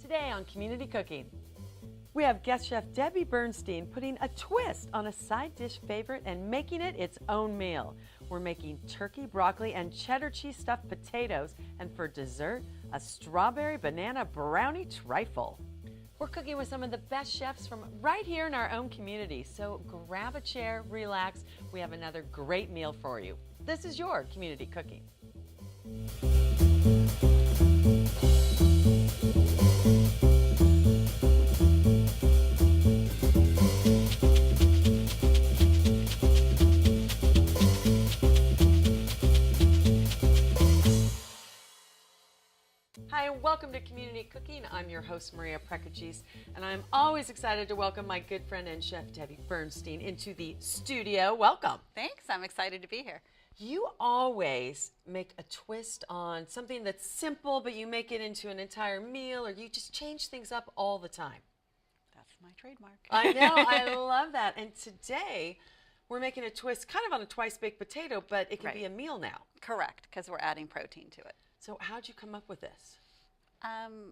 Today on Community Cooking, we have guest chef Debbie Bernstein putting a twist on a side dish favorite and making it its own meal. We're making turkey, broccoli, and cheddar cheese stuffed potatoes, and for dessert, a strawberry banana brownie trifle. We're cooking with some of the best chefs from right here in our own community, so grab a chair, relax. We have another great meal for you. This is your Community Cooking. Hi, and welcome to Community Cooking. I'm your host, Maria Preheat, and I'm always excited to welcome my good friend and chef, Debbie Bernstein, into the studio. Welcome. Thanks. I'm excited to be here. You always make a twist on something that's simple, but you make it into an entire meal, or you just change things up all the time. That's my trademark. I know. I love that. And today, we're making a twist kind of on a twice-baked potato, but it can be a meal now. Correct, because we're adding protein to it. So how'd you come up with this?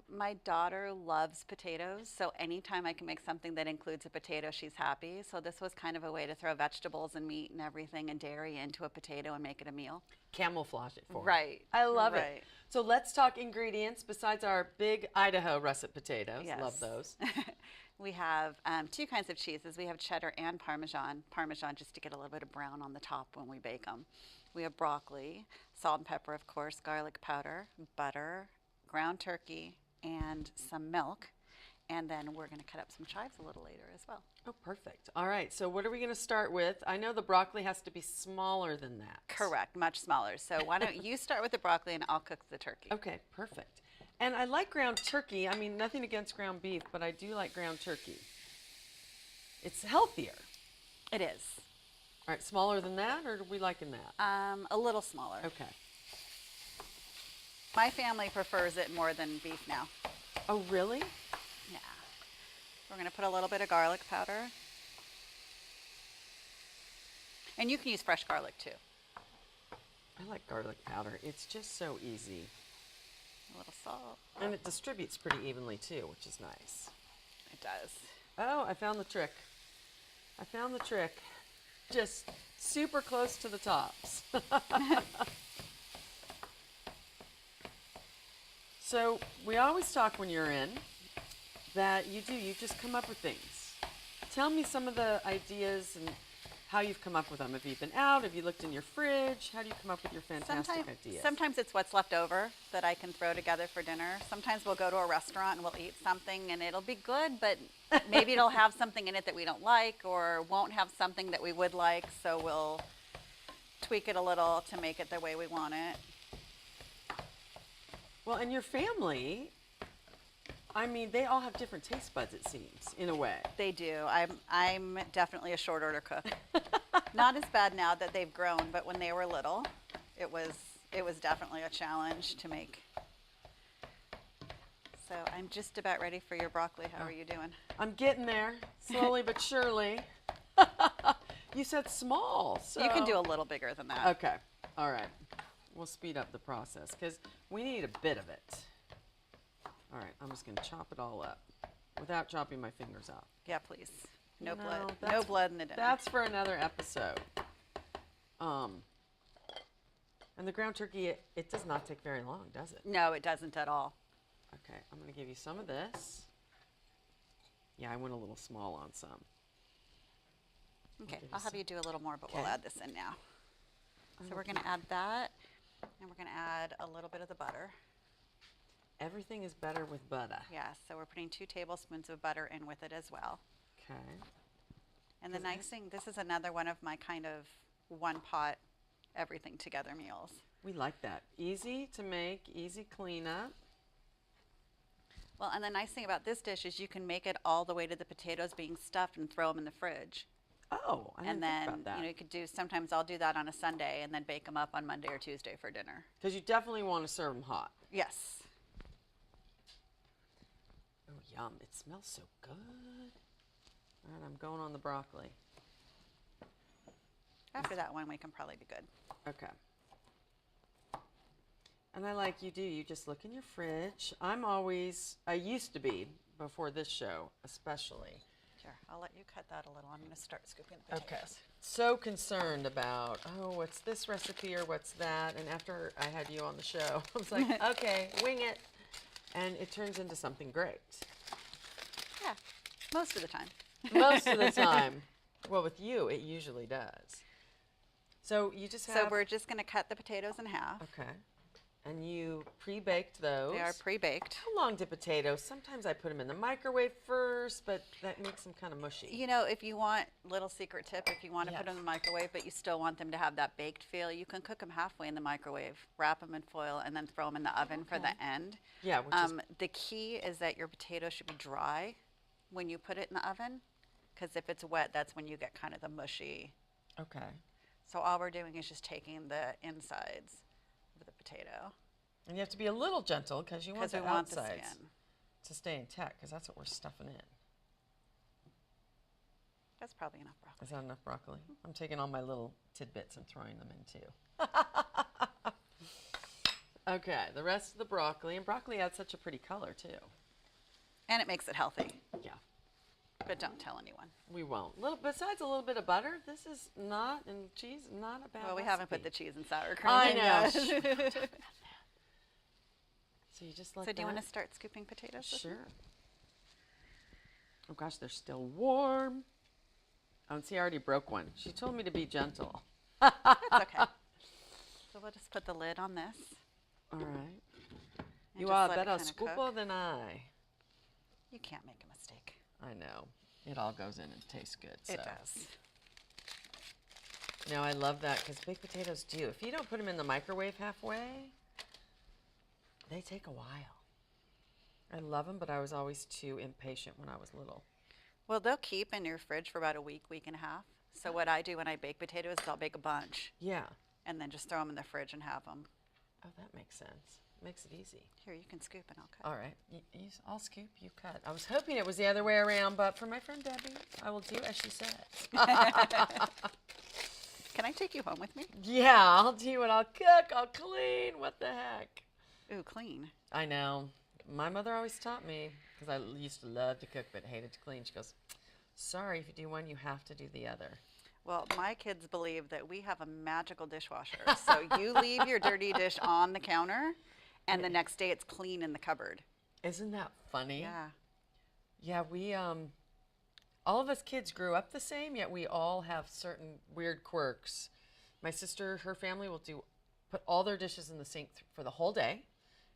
My daughter loves potatoes, so anytime I can make something that includes a potato, she's happy. So this was kind of a way to throw vegetables and meat and everything and dairy into a potato and make it a meal. Camouflage it for her. Right. I love it. So let's talk ingredients besides our big Idaho russet potatoes. Yes. Love those. We have two kinds of cheeses. We have cheddar and parmesan. Parmesan just to get a little bit of brown on the top when we bake them. We have broccoli, salt and pepper, of course, garlic powder, butter, ground turkey, and some milk. And then we're going to cut up some chives a little later as well. Oh, perfect. All right, so what are we going to start with? I know the broccoli has to be smaller than that. Correct, much smaller. So why don't you start with the broccoli and I'll cook the turkey. Okay, perfect. And I like ground turkey. I mean, nothing against ground beef, but I do like ground turkey. It's healthier. It is. All right, smaller than that, or are we liking that? A little smaller. Okay. My family prefers it more than beef now. Oh, really? Yeah. We're going to put a little bit of garlic powder. And you can use fresh garlic too. I like garlic powder. It's just so easy. A little salt. And it distributes pretty evenly too, which is nice. It does. Oh, I found the trick. I found the trick. Just super close to the tops. So we always talk when you're in that you just come up with things. Tell me some of the ideas and how you've come up with them. Have you been out? Have you looked in your fridge? How do you come up with your fantastic ideas? Sometimes it's what's left over that I can throw together for dinner. Sometimes we'll go to a restaurant and we'll eat something and it'll be good, but maybe it'll have something in it that we don't like or won't have something that we would like, so we'll tweak it a little to make it the way we want it. Well, and your family, I mean, they all have different taste buds, it seems, in a way. They do. I'm definitely a short order cook. Not as bad now that they've grown, but when they were little, it was definitely a challenge to make. So I'm just about ready for your broccoli. How are you doing? I'm getting there, slowly but surely. You said small, so. You can do a little bigger than that. Okay. All right. We'll speed up the process because we need a bit of it. All right, I'm just going to chop it all up without chopping my fingers out. Yeah, please. No blood. No blood in the dinner. That's for another episode. And the ground turkey, it does not take very long, does it? No, it doesn't at all. Okay, I'm going to give you some of this. Yeah, I went a little small on some. Okay, I'll have you do a little more, but we'll add this in now. So we're going to add that, and we're going to add a little bit of the butter. Everything is better with butter. Yeah, so we're putting 2 tablespoons of butter in with it as well. Okay. And the nice thing, this is another one of my kind of one pot, everything together meals. We like that. Easy to make, easy cleanup. Well, and the nice thing about this dish is you can make it all the way to the potatoes being stuffed and throw them in the fridge. Oh, I didn't think about that. You know, you could do, sometimes I'll do that on a Sunday and then bake them up on Monday or Tuesday for dinner. Because you definitely want to serve them hot. Yes. Oh, yum. It smells so good. All right, I'm going on the broccoli. After that one, we can probably be good. Okay. And I like you do. You just look in your fridge. I used to be, before this show especially. Sure, I'll let you cut that a little. I'm going to start scooping the potatoes. Okay. So concerned about, what's this recipe or what's that? And after I had you on the show, I was like, okay, wing it. And it turns into something great. Yeah, most of the time. Most of the time. Well, with you, it usually does. So you just have... So we're just going to cut the potatoes in half. Okay. And you pre-baked those. They are pre-baked. How long do potatoes? Sometimes I put them in the microwave first, but that makes them kind of mushy. You know, if you want, little secret tip, if you want to Yes. put them in the microwave, but you still want them to have that baked feel, you can cook them halfway in the microwave, wrap them in foil, and then throw them in the oven for the end. Yeah, which is... The key is that your potato should be dry when you put it in the oven, because if it's wet, that's when you get kind of the mushy. Okay. So all we're doing is just taking the insides of the potato. And you have to be a little gentle because you want the we want the outsides skin. to stay intact, because that's what we're stuffing in. That's probably enough broccoli. Is that enough broccoli? I'm taking all my little tidbits and throwing them in too. Okay, the rest of the broccoli. And broccoli adds such a pretty color too. And it makes it healthy, Yeah, but don't tell anyone. we won't. Besides a little bit of butter, this is not, and cheese, not a bad Well, we haven't put the recipe. cheese and sour cream I in know. yet. So you just let So do you that- want to start scooping potatoes? with me? Sure. Oh gosh, they're still warm. Oh, and see, I already broke one. She told me to be gentle. That's okay. So we'll just put the lid on this. All right. and You just are let it better kinda scooper cook. than I. You can't make a mistake. I know. It all goes in and tastes good. It so. does. No, I love that because baked potatoes do. If you don't put them in the microwave halfway, they take a while. I love them, but I was always too impatient when I was little. Well, they'll keep in your fridge for about a week, week and a half. So what I do when I bake potatoes is I'll bake a bunch Yeah. and then just throw them in the fridge and have them. Oh, that makes sense. Makes it easy. Here, you can scoop and I'll cut. All right. I'll scoop, you cut. I was hoping it was the other way around, but for my friend Debbie, I will do as she says. Can I take you home with me? Yeah, I'll do it. I'll cook. I'll clean. What the heck? Ooh, clean. I know. My mother always taught me, because I used to love to cook but hated to clean. She goes, sorry, if you do one, you have to do the other. Well, my kids believe that we have a magical dishwasher. So you leave your dirty dish on the counter, and the next day it's clean in the cupboard. Isn't that funny? Yeah. Yeah, we, all of us kids grew up the same, yet we all have certain weird quirks. My sister, her family will put all their dishes in the sink for the whole day,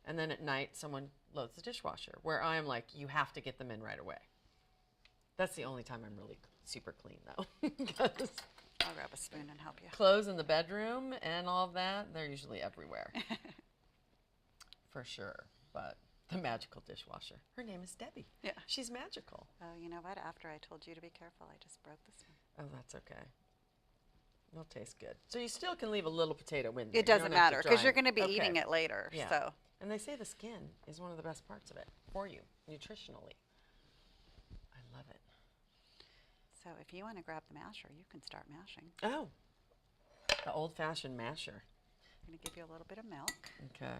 and then at night someone loads the dishwasher, where I'm like, you have to get them in right away. That's the only time I'm really super clean, though. Because I'll grab a spoon and help you. clothes in the bedroom and all of that, they're usually everywhere. For sure. But the magical dishwasher. Her name is Debbie. Yeah. She's magical. Oh, you know what? After I told you to be careful, I just broke this one. Oh, that's okay. It'll taste good. So you still can leave a little potato in there. It doesn't matter because you're going to be Okay. eating it later. Yeah. So And they say the skin is one of the best parts of it for you, nutritionally. I love it. So if you want to grab the masher, you can start mashing. Oh, the old-fashioned masher. I'm going to give you a little bit of milk. Okay.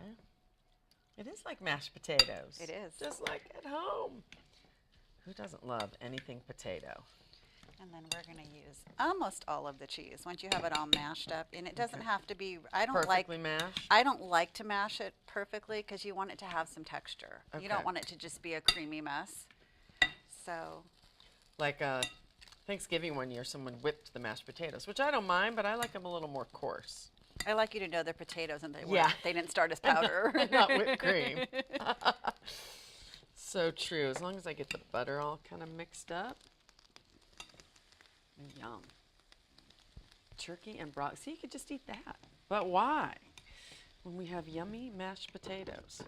It is like mashed potatoes. It is. Just like at home. Who doesn't love anything potato? And then we're going to use almost all of the cheese once you have it all mashed up. And it doesn't have to be, I don't Perfectly mashed? I don't like to mash it perfectly because you want it to have some texture. You Okay. don't want it to just be a creamy mess. So Like Thanksgiving one year, someone whipped the mashed potatoes, which I don't mind, but I like them a little more coarse. I like you to know they're potatoes and Yeah. they didn't start as powder. Not whipped cream. So true. As long as I get the butter all kind of mixed up. Yum. Turkey and broccoli. See, you could just eat that. But why? When we have yummy mashed potatoes.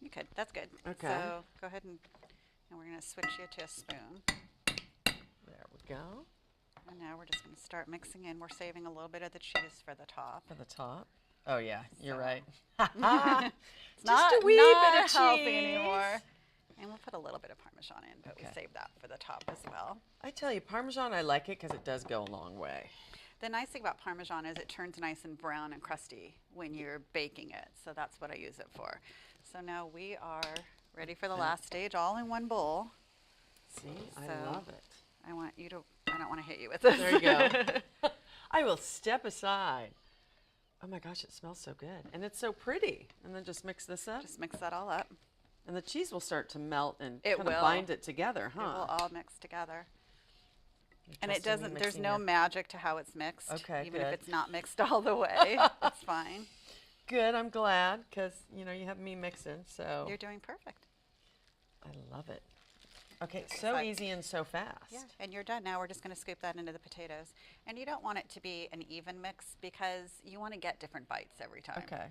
You could. That's good. Okay. So go ahead and we're going to switch you to a spoon. There we go. And now we're just going to start mixing in. We're saving a little bit of the cheese for the top. For the top. Oh, yeah. You're So- right. It's Just not, a wee not bit of healthy cheese. anymore. And we'll put a little bit of Parmesan in, but we Okay. saved that for the top as well. I tell you, Parmesan, I like it because it does go a long way. The nice thing about Parmesan is it turns nice and brown and crusty when you're baking it. So that's what I use it for. So now we are ready for the last stage, all in one bowl. See, I love it. I want you to, I don't want to hit you with this. There you go. I will step aside. Oh my gosh, it smells so good. And it's so pretty. And then just mix this up. Just mix that all up. And the cheese will start to melt and It kind of will. bind it together, huh? It will all mix together. And it Trusting me doesn't, there's mixing no your- magic to how it's mixed. Okay, Even good. if it's not mixed all the way, it's fine. Good, I'm glad, because, you know, you have me mixing, so. You're doing perfect. I love it. Okay, so easy and so fast. Yeah, and you're done. Now we're just going to scoop that into the potatoes. And you don't want it to be an even mix because you want to get different bites every time. Okay.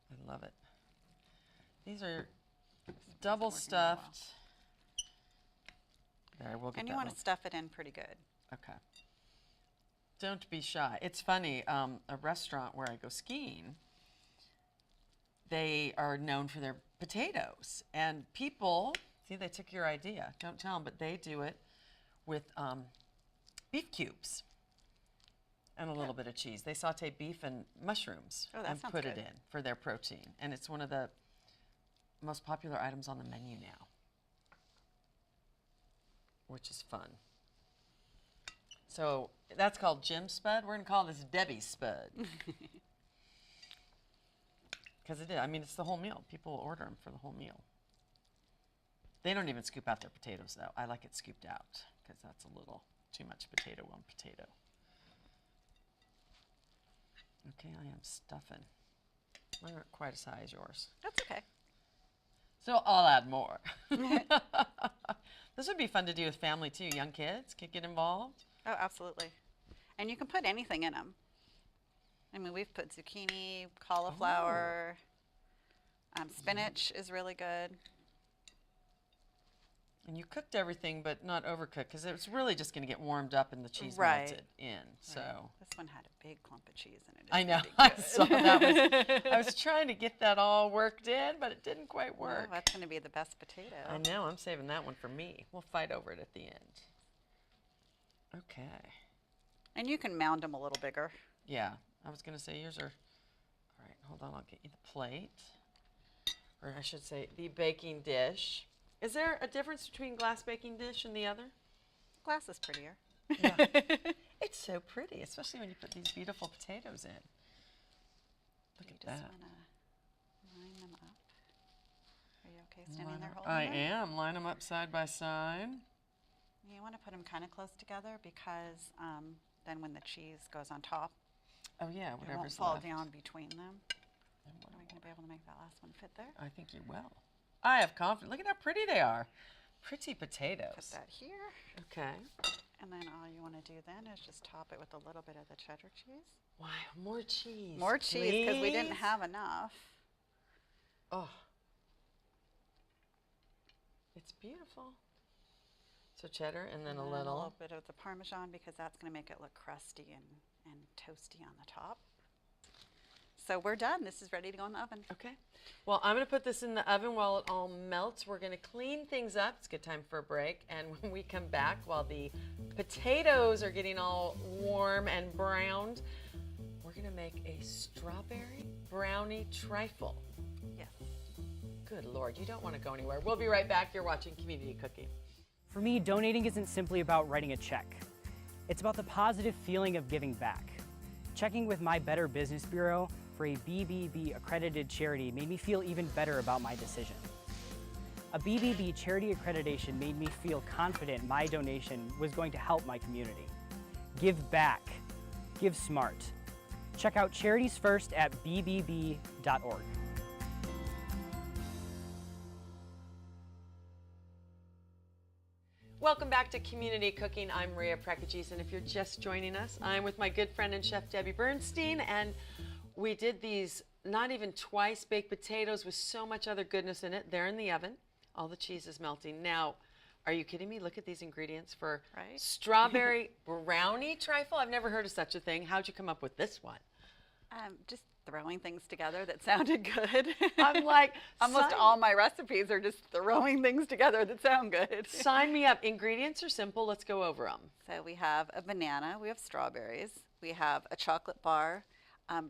I love it. These are double stuffed. There, we'll get And that you want one. to stuff it in pretty good. Okay. Don't be shy. It's funny, a restaurant where I go skiing, they are known for their potatoes. And people, see, they took your idea. Don't tell them, but they do it with beef cubes and a little bit of cheese. They saute beef and mushrooms Oh, that and sounds put it good. in for their protein. And it's one of the most popular items on the menu now, which is fun. So that's called Jim Spud. We're going to call this Debby Spud. Because it is. I mean, it's the whole meal. People order them for the whole meal. They don't even scoop out their potatoes, though. I like it scooped out because that's a little too much potato on potato. Okay, I am stuffing. Mine aren't quite as high as yours. That's okay. So I'll add more. This would be fun to do with family, too. Young kids could get involved. Oh, absolutely. And you can put anything in them. I mean, we've put zucchini, cauliflower, spinach is really good. And you cooked everything, but not overcooked, because it's really just going to get warmed up and the cheese Right. melted in. So This one had a big clump of cheese in it. I It's know. pretty I good. saw that. I was trying to get that all worked in, but it didn't quite Well, work. that's going to be the best potato. I know. I'm saving that one for me. We'll fight over it at the end. Okay. And you can mound them a little bigger. Yeah. I was going to say yours are. All right. Hold on. I'll get you the plate. Or I should say the baking dish. Is there a difference between glass baking dish and the other? Glass is prettier. Yeah. It's so pretty, especially when you put these beautiful potatoes in. Look You at just that. want to line them up. Are you okay standing there holding I them? am. Line them up side by side. You want to put them kind of close together because then when the cheese goes on top, Oh yeah, it won't whatever's fall left. down between them. And what Are we will- going to be able to make that last one fit there? I think you will. I have confidence. Look at how pretty they are. Pretty Put potatoes. that here. Okay. And then all you want to do then is just top it with a little bit of the cheddar cheese. Why, more cheese. More cheese because we didn't please? have enough. Oh. It's beautiful. So cheddar and then And a then little. bit of the Parmesan because that's going to make it look crusty and toasty on the top. So we're done. This is ready to go in the oven. Okay. Well, I'm going to put this in the oven while it all melts. We're going to clean things up. It's a good time for a break. And when we come back, while the potatoes are getting all warm and browned, we're going to make a strawberry brownie trifle. Yes. Good Lord, you don't want to go anywhere. We'll be right back. You're watching Community Cooking. For me, donating isn't simply about writing a check. It's about the positive feeling of giving back. Checking with my Better Business Bureau for a BBB accredited charity made me feel even better about my decision. A BBB charity accreditation made me feel confident my donation was going to help my community. Give back. Give smart. Check out Charities First at bbb.org. Welcome back to Community Cooking. I'm Maria Preheat, and if you're just joining us, I'm with my good friend and chef Debby Bernstein, and we did these not even twice baked potatoes with so much other goodness in it. They're in the oven. All the cheese is melting. Now, are you kidding me? Look at these ingredients for Right. strawberry brownie trifle. I've never heard of such a thing. How'd you come up with this one? Just throwing things together that sounded good. I'm like, almost all my recipes are just throwing things together that sound good. Sign me up. Ingredients are simple. Let's go over them. So we have a banana, we have strawberries, we have a chocolate bar,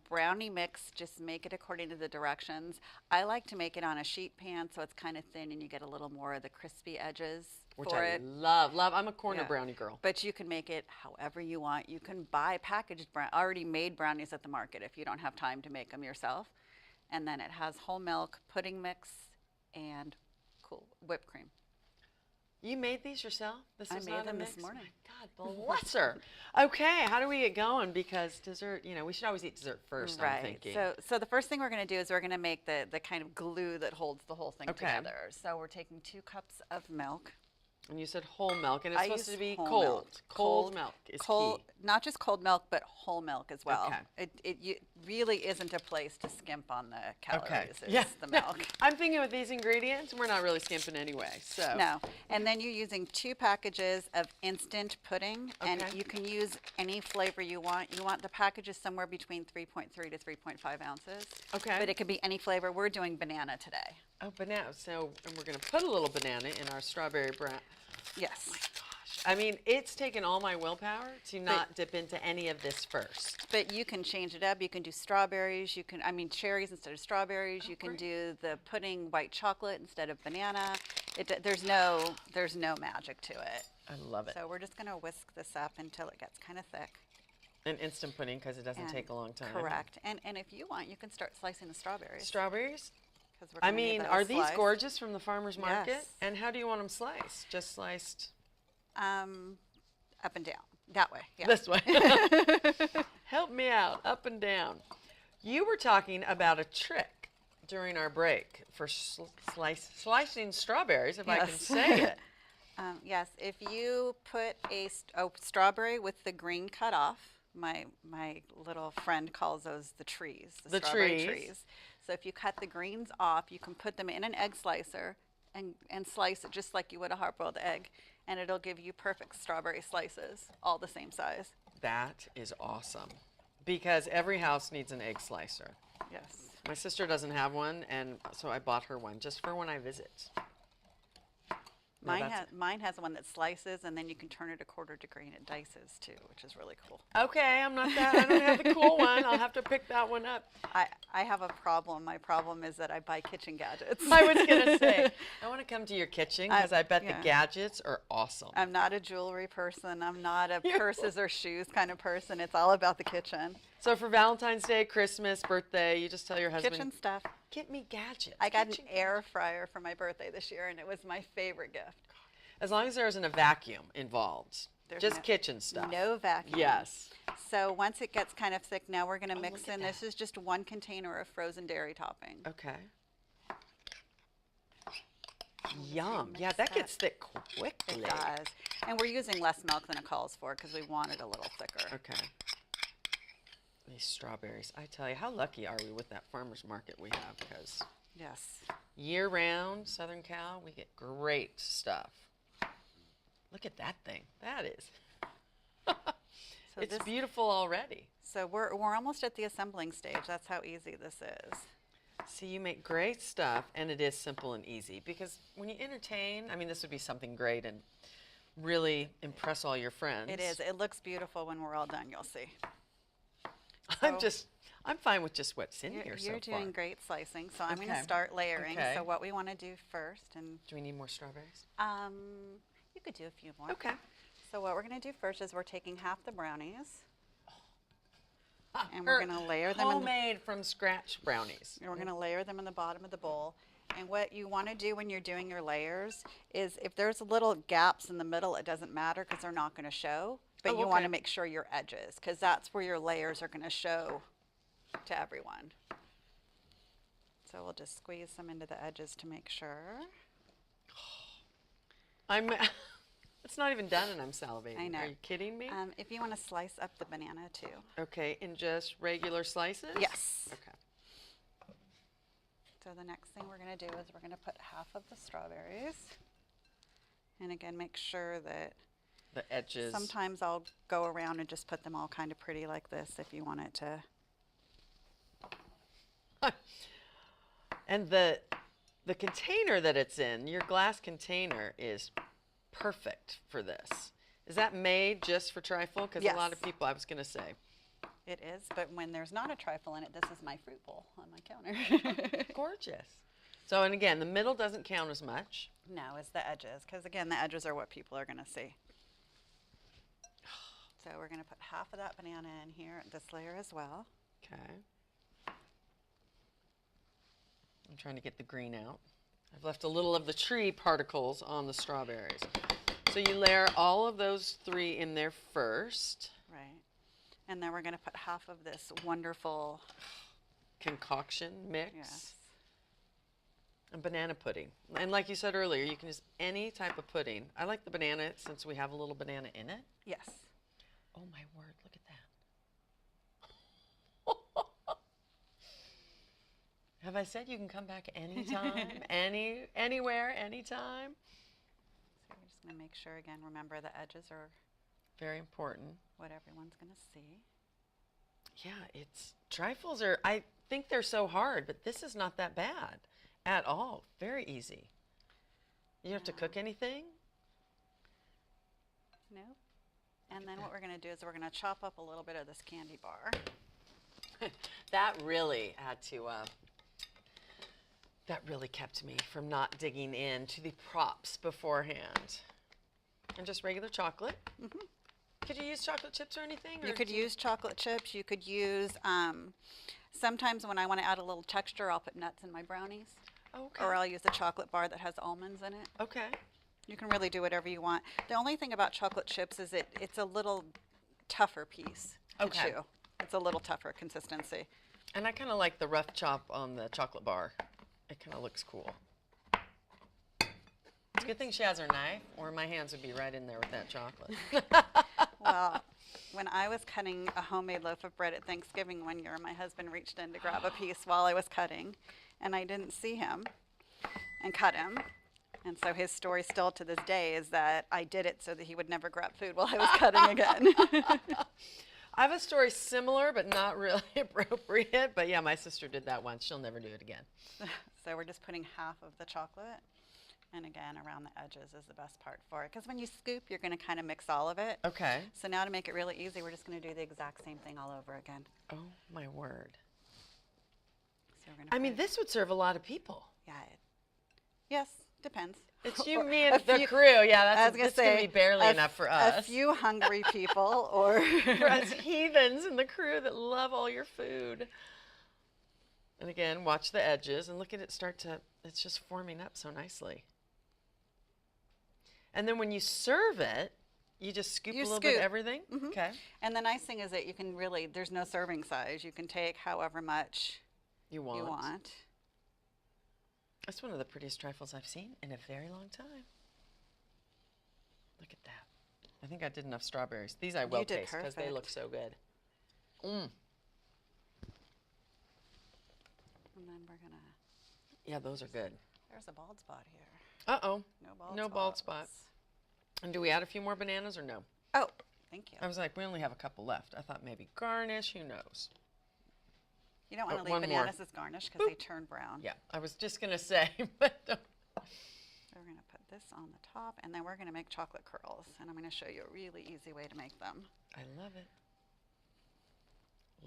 brownie mix, just make it according to the directions. I like to make it on a sheet pan so it's kind of thin and you get a little more of the crispy edges Which for I it. love. I'm a corner brownie girl. But you can make it however you want. You can buy packaged already made brownies at the market if you don't have time to make them yourself. And then it has whole milk, pudding mix, and cool whipped cream. You made these yourself? I made them this morning. My God, bless her. Okay, how do we get going? Because dessert, we should always eat dessert first, I'm thinking. So the first thing we're going to do is we're going to make the kind of glue that holds the whole thing together. So we're taking 2 cups of milk. And you said whole milk, and it's supposed to be whole cold. milk. Cold milk is key. Not just cold milk, but whole milk as well. Okay. It really isn't a place to skimp on the calories. Okay. It's the milk. I'm thinking with these ingredients, we're not really skimping anyway. So No. And then you're using 2 packages of instant pudding, and Okay. you can use any flavor you want. You want the packages somewhere between 3.3 to 3.5 ounces. Okay. But it could be any flavor. We're doing banana today. Oh, banana. So, and we're going to put a little banana in our strawberry brown. Yes. Gosh, I mean, it's taken all my willpower to not dip into any of this first. But you can change it up. You can do strawberries. You can, cherries instead of strawberries. You can do the pudding white chocolate instead of banana. There's no magic to it. I love it. So we're just going to whisk this up until it gets kind of thick. An instant pudding because it doesn't take a long time. Correct. And if you want, you can start slicing the strawberries. Strawberries? We're I gonna need mean, those are these sliced. gorgeous from the farmer's market? Yes. And how do you want them sliced? Just sliced? Up and down. That way. Yeah. This way. Help me out. Up and down. You were talking about a trick during our break for slicing strawberries, if I can say it. Yes. If you put a strawberry with the green cut off, my little friend calls those the trees. The strawberry trees. So if you cut the greens off, you can put them in an egg slicer and slice it just like you would a hard-boiled egg, and it'll give you perfect strawberry slices, all the same size. That is awesome because every house needs an egg slicer. Yes. My sister doesn't have one, and so I bought her one just for when I visit. Mine has one that slices, and then you can turn it a 1/4 degree and it dices too, which is really cool. Okay, I don't have the cool one. I'll have to pick that one up. I have a problem. My problem is that I buy kitchen gadgets. I was going to say, I want to come to your kitchen because I bet yeah. the gadgets are awesome. I'm not a jewelry person. I'm not a purses or shoes kind of person. It's all about the kitchen. So for Valentine's Day, Christmas, birthday, you just tell your husband, Kitchen stuff. get me gadgets. I got an air fryer for my birthday this year, and it was my favorite gift. As long as there isn't a vacuum involved. There's Just kitchen stuff. No vacuum. Yes. So once it gets kind of thick, now we're going to mix look at in. This is just 1 container of frozen dairy topping. Okay. Yum. Yeah, that gets thick quickly. It does. And we're using less milk than it calls for because we want it a little thicker. Okay. These strawberries. I tell you, how lucky are we with that farmer's market we have? Because Yes. year-round, Southern Cal, we get great stuff. Look at that thing. That is. So It's this- beautiful already. So we're almost at the assembling stage. That's how easy this is. See, you make great stuff, and it is simple and easy. Because when you entertain, I mean, this would be something great and really impress all your friends. It is. It looks beautiful when we're all done. You'll see. I'm fine with just what's in here so You're far. doing great slicing. So I'm going Okay. to start layering. Okay. So what we want to do first, and Do we need more strawberries? you could do a few more. Okay. So what we're going to do first is we're taking half the brownies, and Her we're going to layer them. homemade from scratch brownies. And we're going to layer them in the bottom of the bowl. And what you want to do when you're doing your layers is if there's little gaps in the middle, it doesn't matter because they're not going to show. But Oh, you want okay. to make sure your edges, because that's where your layers are going to show to everyone. So we'll just squeeze some into the edges to make sure. It's not even done and I'm salivating. I know. Are you kidding me? If you want to slice up the banana too. Okay, in just regular slices? Yes. Okay. So the next thing we're going to do is we're going to put half of the strawberries. And again, make sure that The edges. sometimes I'll go around and just put them all kind of pretty like this if you want it to And the container that it's in, your glass container, is perfect for this. Is that made just for trifle? Because Yes. a lot of people, I was going to say. It is, but when there's not a trifle in it, this is my fruit bowl on my counter. Gorgeous. So, and again, the middle doesn't count as much. No, it's the edges, because again, the edges are what people are going to see. So we're going to put half of that banana in here, this layer as well. Okay. I'm trying to get the green out. I've left a little of the tree particles on the strawberries. So you layer all of those 3 in there first. Right. And then we're going to put half of this wonderful Concoction mix. Yes. And banana pudding. And like you said earlier, you can use any type of pudding. I like the banana since we have a little banana in it. Yes. Oh my word, look at that. Have I said you can come back anytime, anywhere, anytime? So we're just going to make sure, again, remember the edges are Very important. what everyone's going to see. Yeah, trifles are, I think they're so hard, but this is not that bad at all. Very easy. You don't have to cook anything? No. And then what we're going to do is we're going to chop up a little bit of this candy bar. That really had to, that really kept me from not digging into the props beforehand. And just regular chocolate. Mm-hmm. Could you use chocolate chips or anything? You could use chocolate chips. You could use, sometimes when I want to add a little texture, I'll put nuts in my brownies. Okay. Or I'll use a chocolate bar that has almonds in it. Okay. You can really do whatever you want. The only thing about chocolate chips is it's a little tougher piece to chew. It's a little tougher consistency. And I kind of like the rough chop on the chocolate bar. It kind of looks cool. It's a good thing she has her knife, or my hands would be right in there with that chocolate. Well, when I was cutting a homemade loaf of bread at Thanksgiving one year, my husband reached in to grab a piece while I was cutting, and I didn't see him and cut him. And so his story still to this day is that I did it so that he would never grab food while I was cutting again. I have a story similar, but not really appropriate. But yeah, my sister did that once. She'll never do it again. So we're just putting half of the chocolate. And again, around the edges is the best part for it. Because when you scoop, you're going to kind of mix all of it. Okay. So now to make it really easy, we're just going to do the exact same thing all over again. Oh, my word. So we're gonna I mean, this would serve a lot of people. Yeah. Yes, depends. It's you, me, A and the few- crew. Yeah, I was that's gonna going to say, be barely enough for us. A few hungry people or... For us heathens in the crew that love all your food. And again, watch the edges and look at it start to, it's just forming up so nicely. And then when you serve it, you just scoop a little bit of everything? Mm-hmm. Okay. And the nice thing is that you can really, there's no serving size. You can take however much You want. you want. That's one of the prettiest trifles I've seen in a very long time. Look at that. I think I did enough strawberries. These I will You did taste because they perfect. look so good. Mm. And then we're going to, Yeah, those are good. there's a bald spot here. Uh-oh. No bald spot. And do we add a few more bananas or no? Oh, thank you. I was like, we only have a couple left. I thought maybe garnish, who knows? You don't want to one leave more. bananas as garnish because they turn brown. Yeah, I was just going to say, but don't. So we're going to put this on the top, and then we're going to make chocolate curls. And I'm going to show you a really easy way to make them. I love it.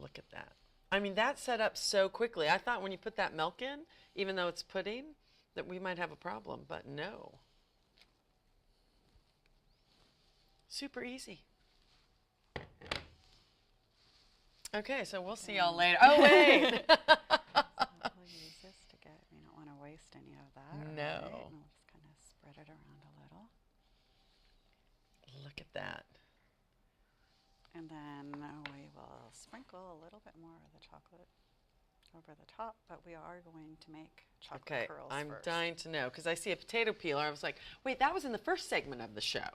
Look at that. I mean, that set up so quickly. I thought when you put that milk in, even though it's pudding, that we might have a problem, but no. Super easy. Okay, so we'll see y'all later. Oh, wait. We'll use this to get, we don't want to waste any of that. No. Right? And we'll just kind of spread it around a little. Look at that. And then we will sprinkle a little bit more of the chocolate over the top, but we are going to make chocolate Okay, curls I'm first. dying to know, because I see a potato peeler. I was like, wait, that was in the first segment of the show.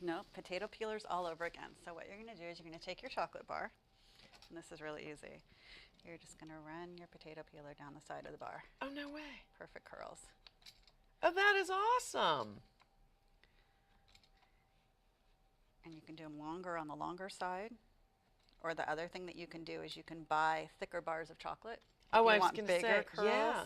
No, potato peelers all over again. So what you're going to do is you're going to take your chocolate bar, and this is really easy. You're just going to run your potato peeler down the side of the bar. Oh, no way. Perfect curls. Oh, that is awesome. And you can do them longer on the longer side. Or the other thing that you can do is you can buy thicker bars of chocolate Oh, you I was want going to bigger say, curls. yeah.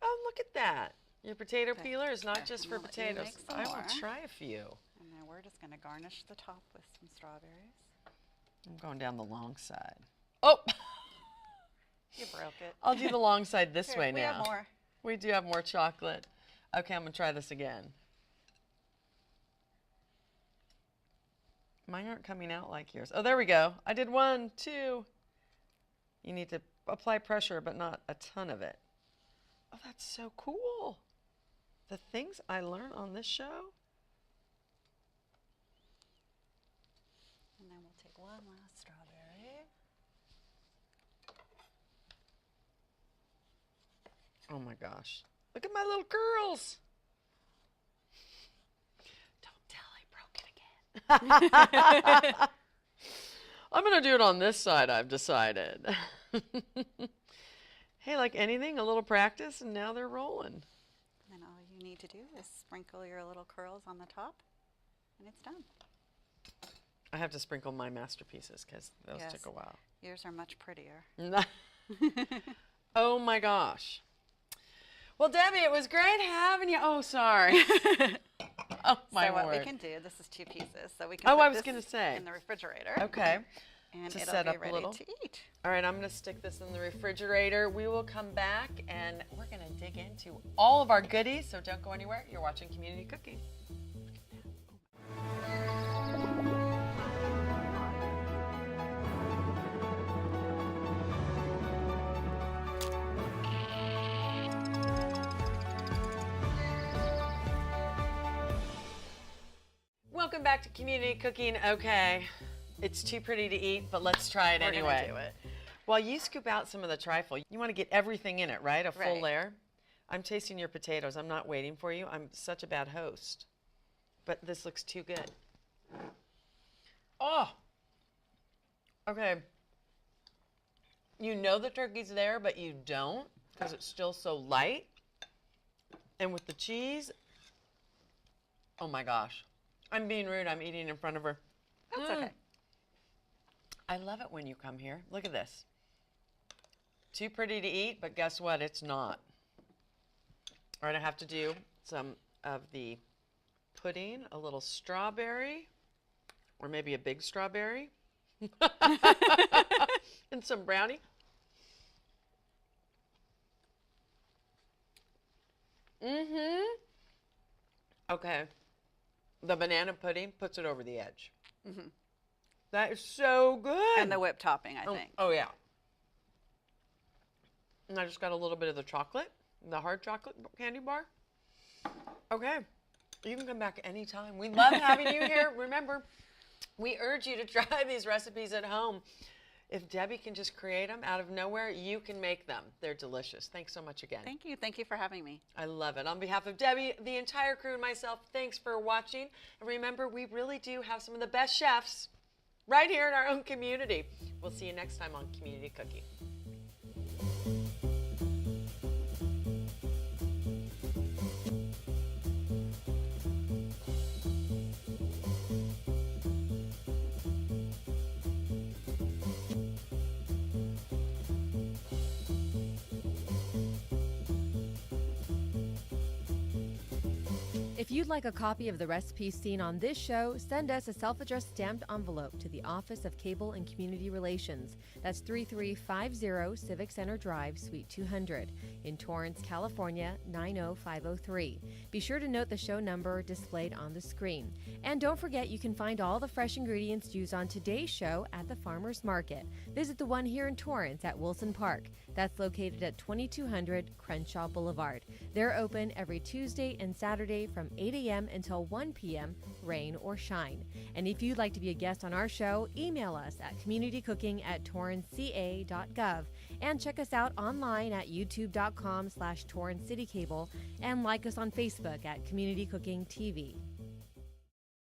Oh, look at that. Your potato Okay. peeler is not Here, just I'm for gonna let you potatoes. make some I will more. try a few. And then we're just going to garnish the top with some strawberries. I'm going down the long side. Oh! You broke it. I'll do the long side this Here, way we now. have more. We do have more chocolate. Okay, I'm going to try this again. Mine aren't coming out like yours. Oh, there we go. I did 1, 2. You need to apply pressure, but not a ton of it. Oh, that's so cool. The things I learn on this show. And then we'll take one last strawberry. Oh my gosh. Look at my little curls. Don't tell I broke it again. I'm going to do it on this side, I've decided. Hey, like anything, a little practice, and now they're rolling. And then all you need to do is sprinkle your little curls on the top, and it's done. I have to sprinkle my masterpieces because those Yes. took a while. Yours are much prettier. Oh my gosh. Well, Debbie, it was great having you. Oh, sorry. Oh, my so what word. we can do, this is 2 pieces, so we can Oh, put I was this gonna say. in the refrigerator. Okay. And To it'll set be up a ready little. to eat. All right, I'm going to stick this in the refrigerator. We will come back and we're going to dig into all of our goodies. So don't go anywhere. You're watching Community Cooking. Welcome back to Community Cooking. Okay, it's too pretty to eat, but let's try it We're anyway. gonna do it. While you scoop out some of the trifle, you want to get everything in it, right? A full Right. layer. I'm tasting your potatoes. I'm not waiting for you. I'm such a bad host. But this looks too good. Oh! Okay. You know the turkey's there, but you don't because it's still so light. And with the cheese, oh my gosh. I'm being rude. I'm eating in front of her. That's okay. I love it when you come here. Look at this. Too pretty to eat, but guess what? It's not. All right, I have to do some of the pudding, a little strawberry, or maybe a big strawberry, and some brownie. Okay. The banana pudding puts it over the edge. That is so good. And the whipped topping, I think. Oh, yeah. And I just got a little bit of the chocolate, the hard chocolate candy bar. Okay. You can come back anytime. We love having you here. Remember, we urge you to try these recipes at home. If Debbie can just create them out of nowhere, you can make them. They're delicious. Thanks so much again. Thank you. Thank you for having me. I love it. On behalf of Debbie, the entire crew, and myself, thanks for watching. And remember, we really do have some of the best chefs right here in our own community. We'll see you next time on Community Cooking. If you'd like a copy of the recipes seen on this show, send us a self-addressed stamped envelope to the Office of Cable and Community Relations. That's 3350 Civic Center Drive, Suite 200 in Torrance, California, 90503. Be sure to note the show number displayed on the screen. And don't forget you can find all the fresh ingredients used on today's show at the Farmers Market. Visit the one here in Torrance at Wilson Park. That's located at 2200 Crenshaw Boulevard. They're open every Tuesday and Saturday from 8 a.m. until 1 p.m., rain or shine. And if you'd like to be a guest on our show, email us at communitycooking@torranceca.gov and check us out online at youtube.com/TorranceCityCable and like us on Facebook at Community Cooking TV.